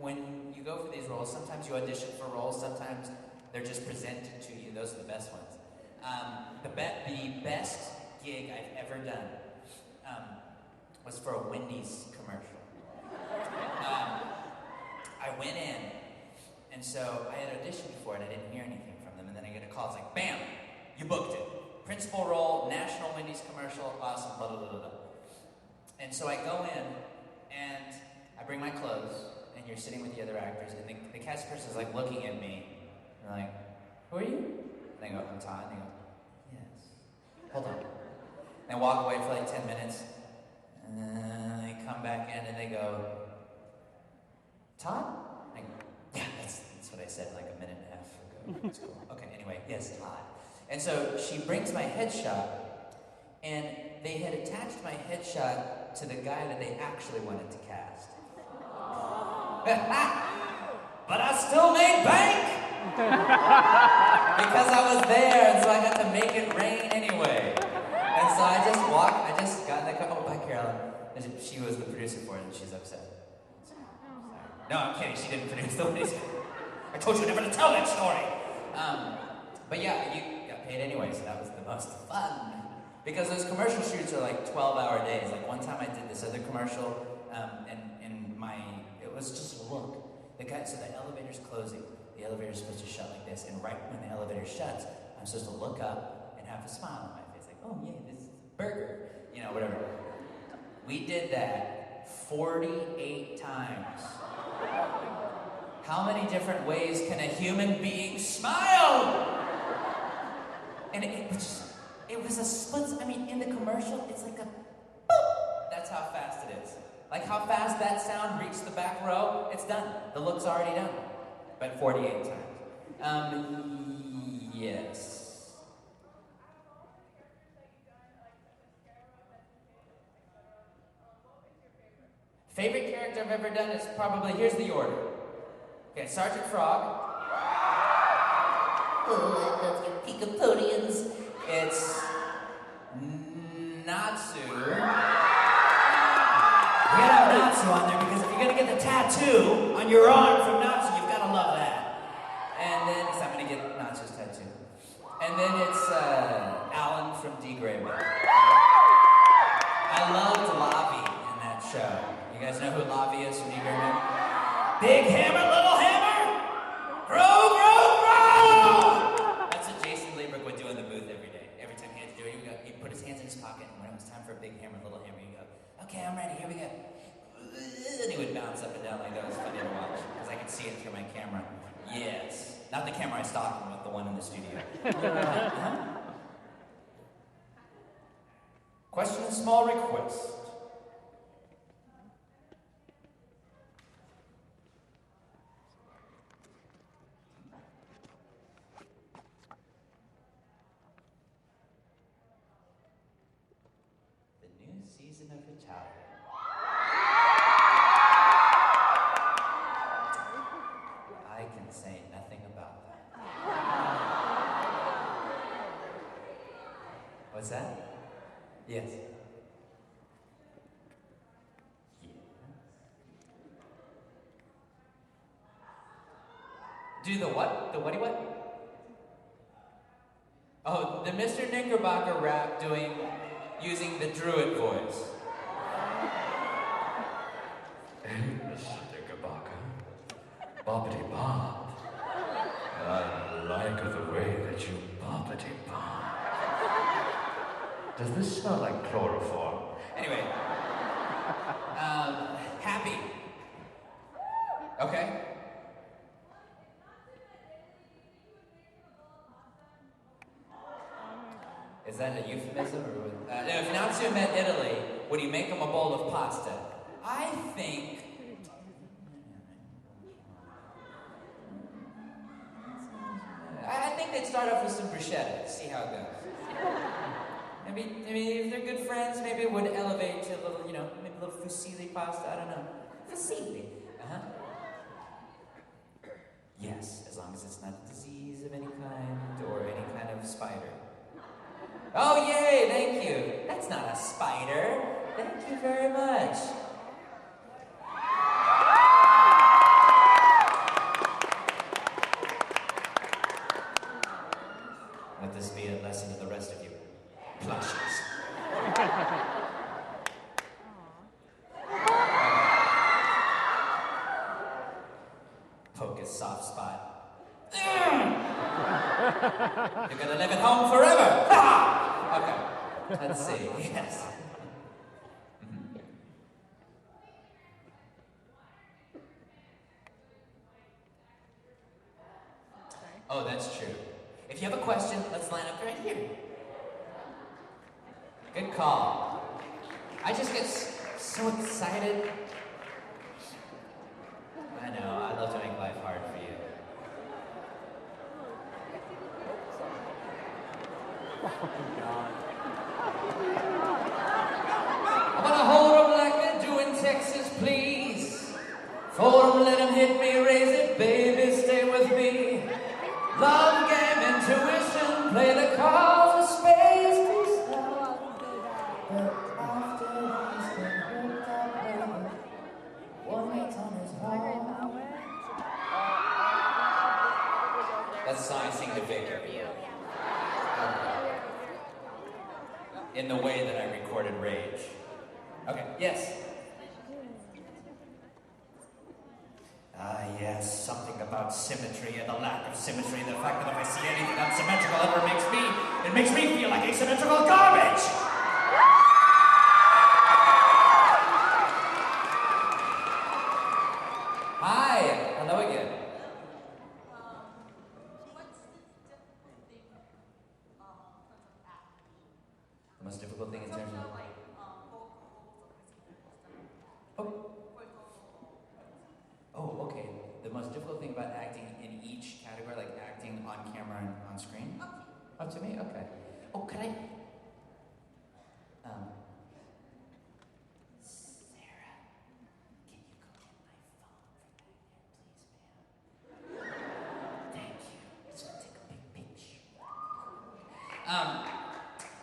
when you go for these roles, sometimes you audition for roles, sometimes they're just presented to you. Those are the best ones. The best gig I've ever done was for a Wendy's commercial. I went in, and so I had auditioned for it. I didn't hear anything from them, and then I get a call. It's like, bam, you booked it. Principal role, national Wendy's commercial, awesome, blah, blah, blah, blah. And so I go in, and I bring my clothes, and you're sitting with the other actors, and the cast person's like looking at me, and they're like, who are you? And I go, I'm Todd. And they go, yes. Hold on. And I walk away for like 10 minutes, and then they come back in, and they go, Todd? I go, yeah, that's what I said like a minute and a half ago. That's cool. Okay, anyway, yes, Todd. And so she brings my headshot, and they had attached my headshot to the guy that they actually wanted to cast. But I still made bank! Because I was there, and so I got to make it rain anyway. And so I just got in the car. Oh, bye, Carolyn. And she was the producer for it, and she's upset. No, I'm kidding, she didn't produce the Wendy's. I told you never to tell that story! But yeah, you got paid anyway, so that was the most fun. Because those commercial shoots are like 12-hour days. Like one time I did this other commercial, and it was just a look. So the elevator's closing. The elevator's supposed to shut like this, and right when the elevator shuts, I'm supposed to look up and have a smile on my face, like, oh yeah, this is a burger, whatever. We did that 48 times. How many different ways can a human being smile? And it was a split, in the commercial, it's like a boop. That's how fast it is. Like how fast that sound reached the back row, it's done. The look's already done. But 48 times. Yes. Favorite character I've ever done is probably, here's the order. Okay, Sergeant Frog. Oh, I love your Picapodians. It's Natsu. You gotta have Natsu on there because if you're gonna get the tattoo on your arm from Natsu, you've gotta love that. And then, because I'm gonna get Natsu's tattoo. And then it's Alan from D-Grade. I loved Lavi in that show. You guys know who Lavi is from D-Grade? Big hammer, little hammer! Grow, grow, grow! That's what Jason Lieberg would do in the booth every day. Every time he had to do it, he'd put his hands in his pocket, and when it was time for a big hammer, little hammer, he'd go, okay, I'm ready, here we go. And he would bounce up and down like that. Was funny to watch, because I could see it through my camera. Yes. Not the camera I stocked him with, the one in the studio. Question and small request. Season of Italian. I can say nothing about that. What's that? Yes. Do the what? The whatty what? Oh, the Mr. Knickerbocker rap using the druid voice. Hey, Mr. Knickerbocker. Boppity bop. I like the way that you boppity bop. Does this smell like chloroform? Anyway. Happy. Okay. Is that a euphemism? Or if Natsu met Italy, would he make him a bowl of pasta? I think... they'd start off with some bruschetta, see how it goes. Maybe if they're good friends, maybe it would elevate to a little, maybe a little fusilli pasta, I don't know. Fusilli. Yes, as long as it's not a disease of any kind, or any kind of spider. Oh, yay, thank you. That's not a spider. Thank you very much. focus soft spot. You're gonna live at home forever. Okay, let's see. Yes. Oh, that's true. If you have a question, let's line up right here. Good call. I just get so excited. I know, I love to make life hard for you. Oh, God. I'm gonna hold them like they do in Texas, please. Fold them, let them hit me, raise it, baby, stay with me. Love, game, intuition, play the cards with space, please stop. But after he's been hooked up, baby, one night on his home. That's the song I sing to Victor. In the way that I recorded Rage. Okay, yes. Yes, something about symmetry and the lack of symmetry. The fact that if I see anything unsymmetrical ever it makes me feel like asymmetrical garbage! Hi, hello again. The most difficult thing in terms of... Oh, okay. The most difficult thing about acting in each category, like acting on camera and on screen? Up to me? Okay. Oh, could I? Sarah, can you go get my phone from back there, please, ma'am? Thank you. It's gonna take a big picture.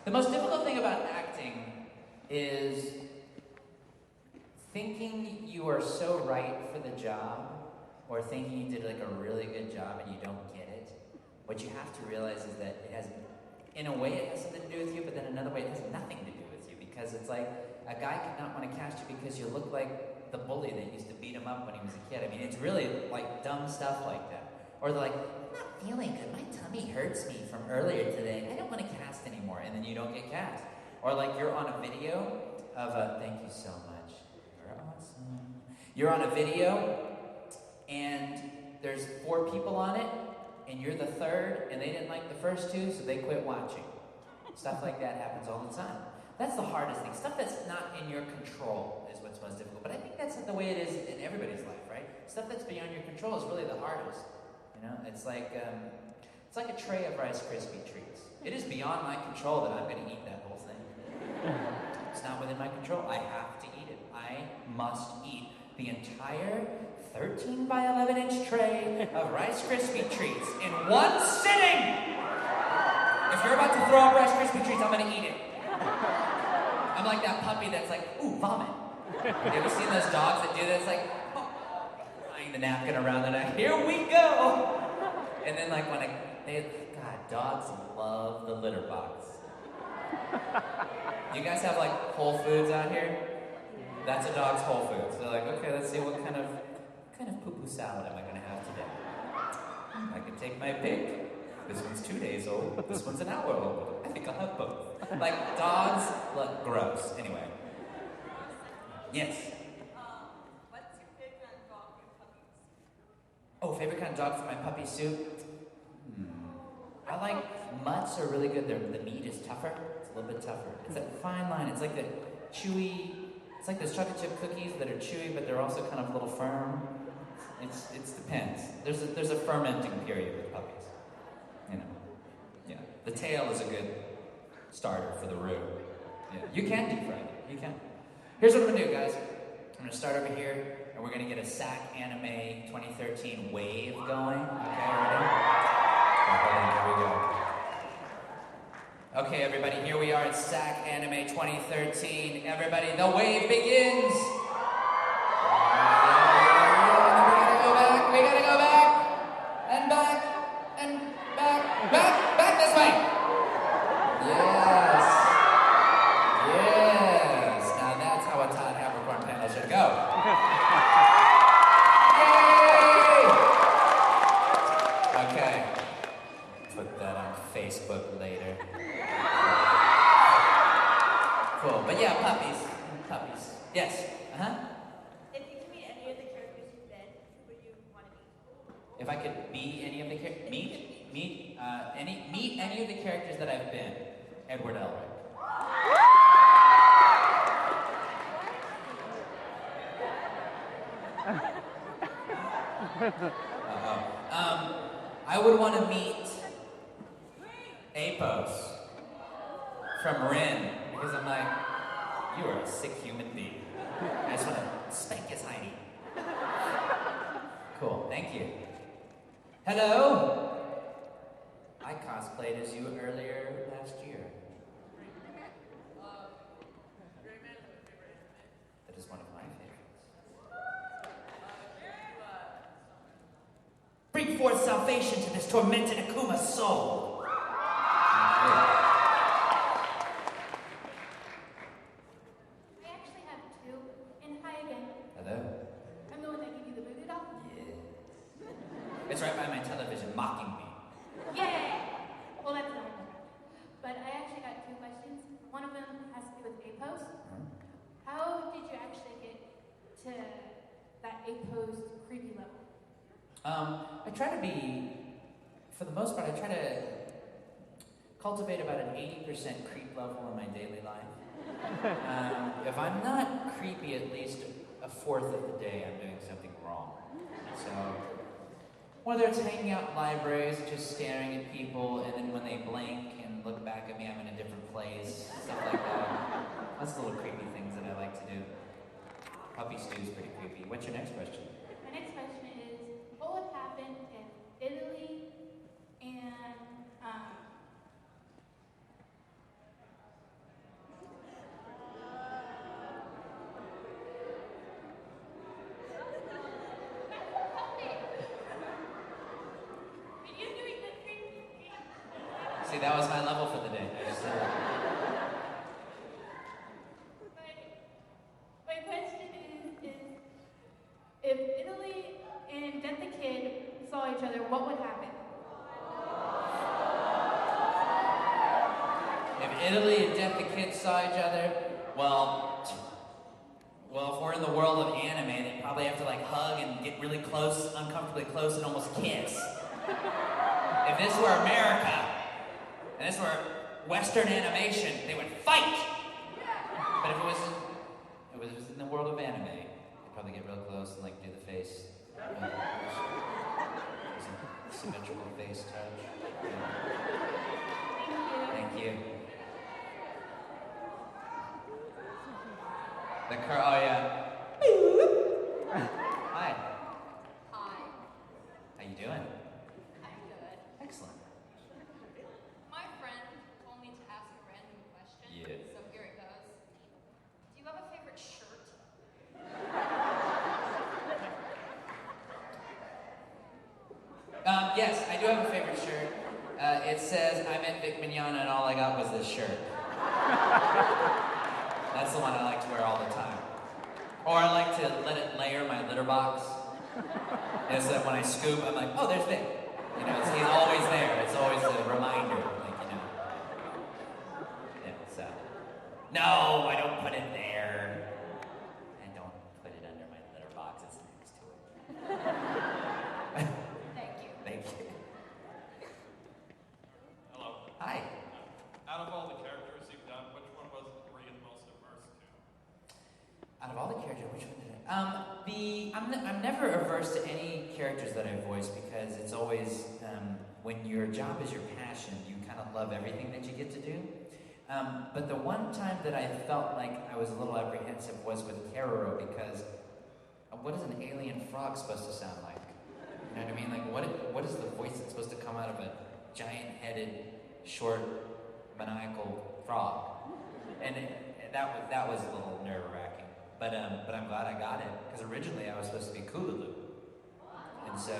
The most difficult thing about acting is thinking you are so right for the job, or thinking you did like a really good job and you don't get it. What you have to realize is that it has, in a way it has something to do with you, but then another way it has nothing to do with you, because it's like a guy could not want to cast you because you look like the bully that used to beat him up when he was a kid. I mean, it's really like dumb stuff like that. Or they're like, I'm not feeling good, my tummy hurts me from earlier today, I don't want to cast anymore, and then you don't get cast. Or like you're on a video of thank you so much. Awesome. You're on a video and there's 4 people on it and you're the third and they didn't like the first 2, so they quit watching. Stuff like that happens all the time. That's the hardest thing. Stuff that's not in your control is what's most difficult. But I think that's the way it is in everybody's life, right? Stuff that's beyond your control is really the hardest. You know, it's like a tray of Rice Krispie treats. It is beyond my control that I'm going to eat that whole thing. It's not within my control. I have to eat it. I must eat the entire 13 by 11 inch tray of Rice Krispie treats in one sitting. If you're about to throw up Rice Krispie treats, I'm gonna eat it. I'm like that puppy that's like, ooh, vomit. You ever seen those dogs that do that? It's like, oh, tying the napkin around the neck. Here we go. And then like God, dogs love the litter box. You guys have like Whole Foods out here? That's a dog's Whole Foods. They're like, okay, let's see what kind of poo-poo salad am I gonna have today? I can take my pick. This one's 2 days old. This one's an hour old. I think I'll have both. Like, dogs look gross. Anyway. Yes? What's your favorite dog for puppies? Oh, favorite kind of dog for my puppy soup? I like mutts are really good. The meat is tougher. It's a little bit tougher. It's a fine line. It's like the chewy... It's like those chocolate chip cookies that are chewy, but they're also kind of a little firm. It depends. There's a fermenting period with puppies. You know, yeah. The tail is a good starter for the roux. Yeah, you can deep fry it. You can. Here's what I'm gonna do, guys. I'm gonna start over here, and we're gonna get a SacAnime 2013 wave going. Okay, ready? Okay, here we go. Okay, everybody, here we are at SacAnime 2013. Everybody, the wave begins! We gotta go back, and back, and back this way! Yes! Yes! Now that's how a Todd Haberkorn panel should go. Yay! If I could be any of the meet any of the characters that I've been, Edward Elric. I would want to meet Apos from Rin, because I'm like, you are a sick human being. I just want to spank his hiney. Cool, thank you. Hello? I cosplayed as you earlier last year. That is one of my favorites. Bring forth salvation to this tormented Akuma's soul. I actually have two. And hi again. Hello? I'm the one that gave you the voodoo doll. Yeah. It's right by my television, mocking me. Yay! Well, that's not important. But I actually got two questions. One of them has to do with APOS. How did you actually get to that APOS creepy level? I try to be, for the most part, I try to cultivate about an 80% creep level in my daily life. If I'm not creepy at least a fourth of the day, I'm doing something wrong. So, whether it's hanging out in libraries, just staring at people, and then when they blink and look back at me, I'm in a different place, stuff like that. That's the little creepy things that I like to do. Puppy stew's pretty creepy. What's your next question? My next question is, what would happen if Italy and See, that was my level for the day. I just My question is if Italy and Death the Kid saw each other, what would happen? If Italy and Death the Kid saw each other, well, if we're in the world of anime, they'd probably have to like hug and get really close, uncomfortably close, and almost kiss. If this were America, and this were Western animation, they would fight. But if it was in the world of anime, they'd probably get real close and like do the face, symmetrical face touch. Thank you. The oh yeah. Hi. Hi. How you doing? I'm good. Excellent. My friend told me to ask a random question. Yeah. So here it goes. Do you have a favorite shirt? Yes, I do have a favorite shirt. It says, I'm at Vic Mignogna and all I got was this shirt. That's the one I like to wear all the time. Or I like to let it layer my litter box. And so that when I scoop, I'm like, oh, there's Vic. You know, he's always there. It's always a reminder, like, you know. Yeah, so. No, I don't put it there. I don't put it under my litter box. It's next to it. Thank you. Thank you. Hello. Hi. Out of all the characters you've done, which one was were you the most averse to? Out of all the characters, which one did I? I'm never averse to any characters that I voice because it's always when your job is your passion, you kind of love everything that you get to do. But the one time that I felt like I was a little apprehensive was with Keroro because what is an alien frog supposed to sound like? You know what I mean? Like what is the voice that's supposed to come out of a giant-headed, short, maniacal frog? And that was a little nerve-wracking. But I'm glad I got it, because originally I was supposed to be Kululu. And so,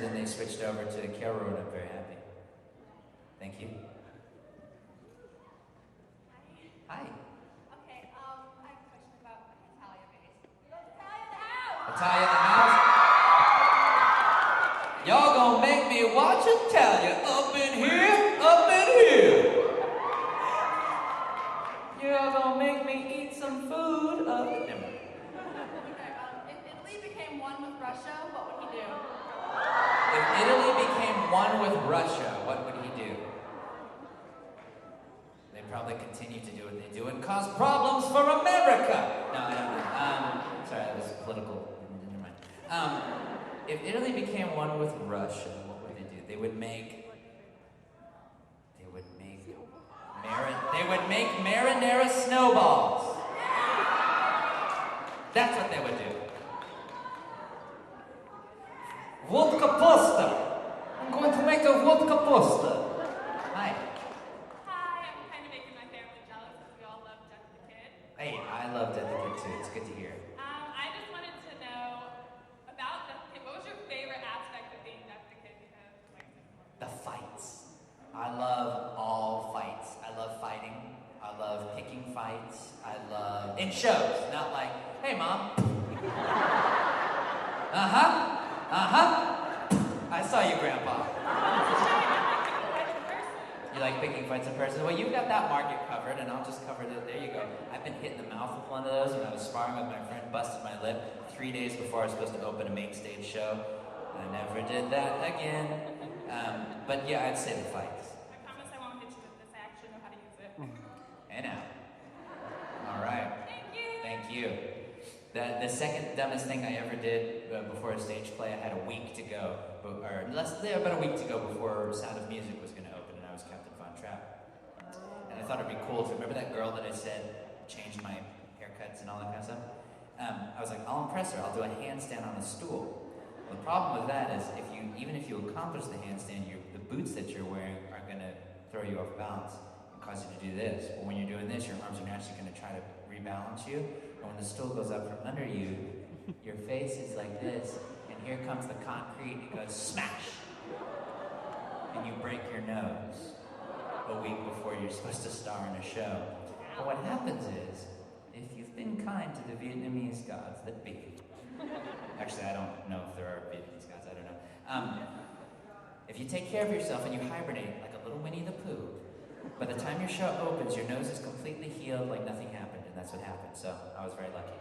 then they switched over to Keroro, and I'm very happy. Thank you. Hi. Okay, I have a question about Italia base. Italia the house! Italia the house? Y'all gonna make me watch Italia up in here, up in here. Y'all gonna make me eat some food up in there. Okay, if Italy became one with Russia, what would he do? If Italy became one with Russia, what would he do? They'd probably continue to do what they do and cause problems for America. No, I don't know. Sorry, that was political. Never mind. If Italy became one with Russia, what would they do? They would make marinara snowballs. That's what they would do. Vodka pasta. I'm going to make a vodka pasta. Hi. Hi, I'm kind of making my family jealous because we all love Death the Kid. Hey, I love Death the Kid too. It's good to hear. I just wanted to know about Death the Kid. What was your favorite aspect of being Death the Kid? The fights. I love all fights. I love fighting. I love picking fights. I love in shows, not like, hey mom. I saw you, Grandpa. You like picking fights in person? Well, you've got that market covered, and I'll just cover it. There you go. I've been hit in the mouth with one of those when I was sparring with my friend, busted my lip 3 days before I was supposed to open a main stage show. I never did that again. But yeah, I'd say the fights. I promise I won't hit you with this. I actually know how to use it. And out. All right. Thank you. Thank you. The second dumbest thing I ever did before a stage play, I had a week to go, about a week to go before Sound of Music was going to open, and I was Captain Von Trapp. And I thought it'd be cool to remember that girl that I said changed my haircuts and all that kind of stuff. I was like, I'll impress her. I'll do a handstand on a stool. Well, the problem with that is, even if you accomplish the handstand, the boots that you're wearing are going to throw you off balance and cause you to do this. But when you're doing this, your arms are naturally going to try to rebalance you. And when the stool goes up from under you, your face is like this, and here comes the concrete. It goes smash, and you break your nose a week before you're supposed to star in a show. But what happens is, if you've been kind to the Vietnamese gods that be, actually, I don't know if there are Vietnamese gods, I don't know. If you take care of yourself and you hibernate like a little Winnie the Pooh, by the time your show opens, your nose is completely healed like nothing happened, and that's what happened. So I was very lucky.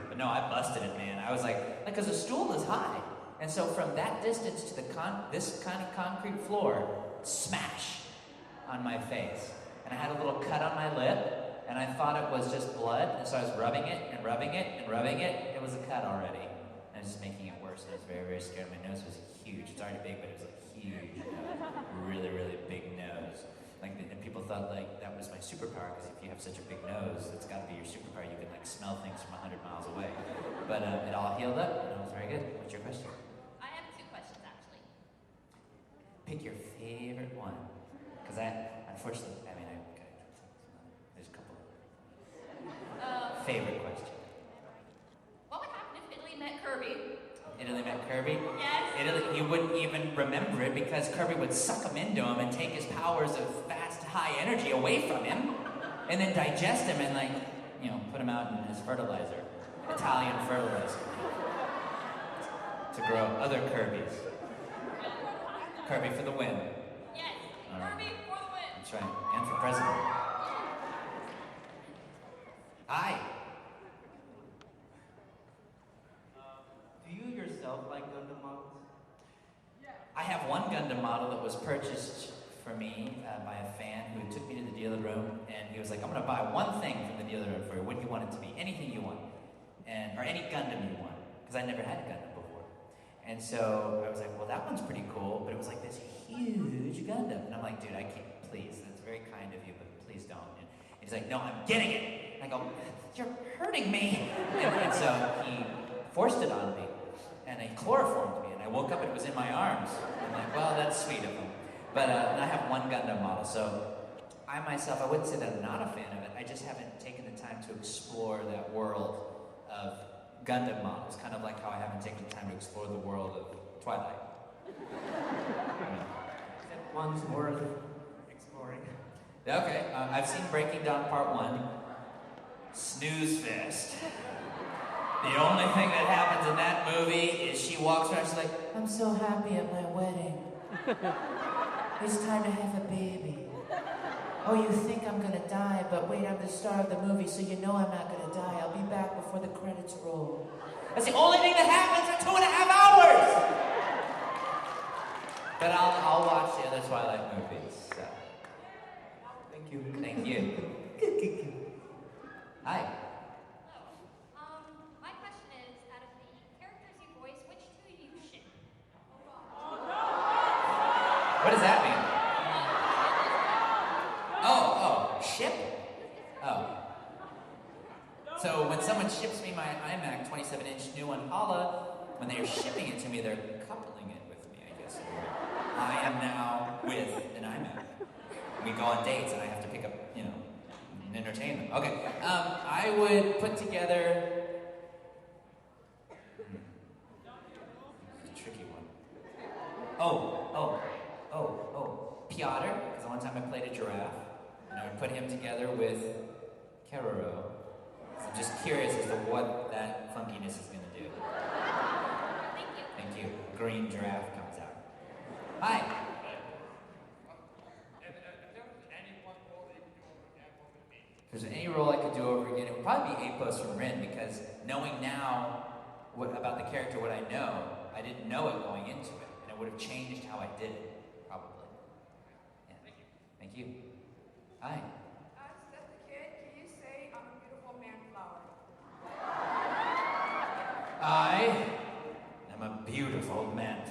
But no, I busted it, man. I was like, because the stool is high, and so from that distance to this kind of concrete floor, smash on my face, and I had a little cut on my lip, and I thought it was just blood, and so I was rubbing it and rubbing it and rubbing it. It was a cut already, and it was just making it worse. And I was very, very scared. My nose was huge. It's already big, but it was like huge, really, really big nose. Like, and people thought like that was my superpower, because if you have such a big nose, it's got to be your superpower. You can like smell things from 100 miles away. But it all healed up, and it was very good. What's your question? I have 2 questions, actually. Pick your favorite one, because unfortunately, there's a couple. Favorite question. What would happen if Italy met Kirby? Italy met Kirby? Yes. He wouldn't even remember it, because Kirby would suck him into him and take his powers of fast, high energy away from him, and then digest him and put him out in his fertilizer, Italian fertilizer, to grow other Kirbys. Kirby for the win. Yes. All right. Kirby for the win. That's right, and for president. Hi. Do you yourself like Gundam models? I have one Gundam model that was purchased for me by a fan who took me to the dealer room, and he was like, I'm going to buy one thing from the dealer room for you. What do you want it to be? Anything you want. Or any Gundam you want. Because I never had a Gundam before. And so I was like, well, that one's pretty cool, but it was like this huge Gundam. And I'm like, dude, I can't, please. That's very kind of you, but please don't. And he's like, no, I'm getting it. And I go, you're hurting me. And so he forced it on me, and he chloroformed me, and I woke up and it was in my arms. I'm like, well, that's sweet of him. But I have one Gundam model, so I myself, I wouldn't say that I'm not a fan of it. I just haven't taken the time to explore that world of Gundam models, kind of like how I haven't taken the time to explore the world of Twilight. That one's worth exploring. Okay, I've seen Breaking Dawn Part 1. Snooze fest. The only thing that happens in that movie is she walks around, she's like, I'm so happy at my wedding. It's time to have a baby. Oh, you think I'm gonna die, but wait, I'm the star of the movie, so you know I'm not gonna die. I'll be back before the credits roll. That's the only thing that happens for 2.5 hours! But I'll watch the other Twilight movies. So. Thank you. Thank you. Hi. Hello. My question is, out of the characters you voice, which two do you ship? What does that mean? Oh, ship? Oh. So when someone ships me my iMac 27-inch new one, Hala, when they are shipping it to me, they're coupling it with me, I guess. I am now with an iMac. We go on dates and I have to pick up, and entertain them. Okay. I would put together. It's a tricky one. Piotr, because one time I played a giraffe, and I would put him together with Keroro. So I'm just curious as to what that funkiness is going to do. Thank you. Thank you. Green giraffe comes out. Hi. If there was any one role that you could do over again, what would it be? If there's any role I could do over again, it would probably be Apos from Rin, because knowing now about the character, what I know, I didn't know it going into it, and it would have changed how I did it, probably. Yeah. Thank you. Hi. Instead of the kid, can you say I'm a beautiful man flower? I am a beautiful man